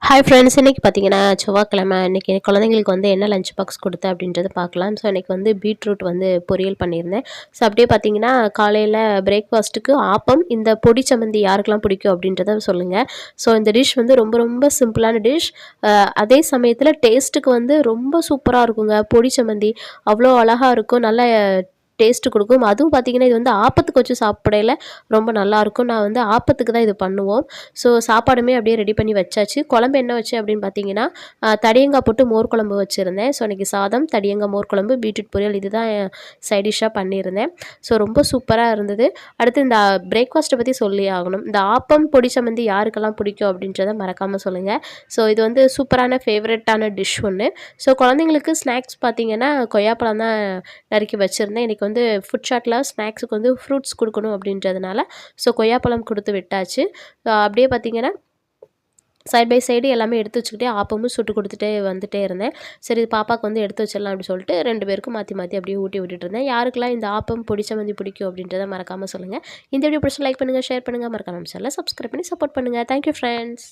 Hi friends, இன்றைக்கி பார்த்தீங்கன்னா செவ்வாய்க்கிழமை. இன்றைக்கி குழந்தைங்களுக்கு வந்து என்ன லஞ்ச் பாக்ஸ் கொடுத்தேன் அப்படின்றத பார்க்கலாம். ஸோ இன்றைக்கி வந்து பீட்ரூட் வந்து பொரியல் பண்ணியிருந்தேன். ஸோ அப்படியே பார்த்தீங்கன்னா காலையில் பிரேக்ஃபாஸ்ட்டுக்கு ஆப்பம், இந்த பொடி சம்மந்தி யாருக்கெல்லாம் பிடிக்கும் அப்படின்றத சொல்லுங்கள். ஸோ இந்த டிஷ் வந்து ரொம்ப ரொம்ப சிம்பிளான டிஷ். அதே சமயத்தில் டேஸ்ட்டுக்கு வந்து ரொம்ப சூப்பராக இருக்குங்க. பொடி சம்மந்தி அவ்வளோ அழகாக இருக்கும். நல்ல டேஸ்ட்டு கொடுக்கும். அதுவும் பார்த்தீங்கன்னா இது வந்து ஆப்பத்துக்கு வச்சு சாப்பிடையில ரொம்ப நல்லாயிருக்கும். நான் வந்து ஆப்பத்துக்கு தான் இது பண்ணுவோம். ஸோ சாப்பாடுமே அப்படியே ரெடி பண்ணி வச்சாச்சு. குழம்பு என்ன வச்சேன் அப்படின்னு பார்த்தீங்கன்னா, தடியங்காய் போட்டு மோர் குழம்பு வச்சுருந்தேன். ஸோ இன்றைக்கி சாதம், தடியங்காய் மோர் குழம்பு, பீட்ரூட் பொரியல் இதுதான் சைட் டிஷ்ஷாக பண்ணியிருந்தேன். ஸோ ரொம்ப சூப்பராக இருந்தது. அடுத்து இந்த பிரேக்ஃபாஸ்ட்டை பற்றி சொல்லியே ஆகணும். இந்த ஆப்பம், பொடி சம்மந்தி யாருக்கெல்லாம் பிடிக்கும் அப்படின்றத மறக்காமல் சொல்லுங்கள். ஸோ இது வந்து சூப்பரான ஃபேவரட்டான டிஷ் ஒன்று. ஸோ குழந்தைங்களுக்கு ஸ்நாக்ஸ் பார்த்தீங்கன்னா கொய்யாப்பழம் தான் நறுக்கி வச்சுருந்தேன். இன்றைக்கி வந்து ஃபுட் சாட்டில் ஸ்நாக்ஸுக்கு வந்து ஃப்ரூட்ஸ் கொடுக்கணும் அப்படின்றதுனால ஸோ கொய்யாப்பழம் கொடுத்து விட்டாச்சு. அப்படியே பார்த்தீங்கன்னா சைட் பை சைடு எல்லாமே எடுத்து வச்சுக்கிட்டே ஆப்பமும் சுட்டு கொடுத்துட்டே வந்துட்டே இருந்தேன். சரி இது பாப்பாவுக்கு வந்து எடுத்து வச்சிடலாம் அப்படின்னு சொல்லிட்டு 2 பேருக்கும் மாற்றி மாற்றி அப்படியே ஊட்டி விட்டுட்டு இருந்தேன். யாருக்கெல்லாம் இந்த ஆப்பம் பொடி சம்மந்தி பிடிக்கும் அப்படின்றத மறக்காமல் சொல்லுங்கள். இந்த வீடியோ பிடிச்சி லைக் பண்ணுங்கள், ஷேர் பண்ணுங்கள், மறக்காம நம்ம சேனலை சப்ஸ்கிரைப் பண்ணி சப்போர்ட் பண்ணுங்கள். Thank you friends.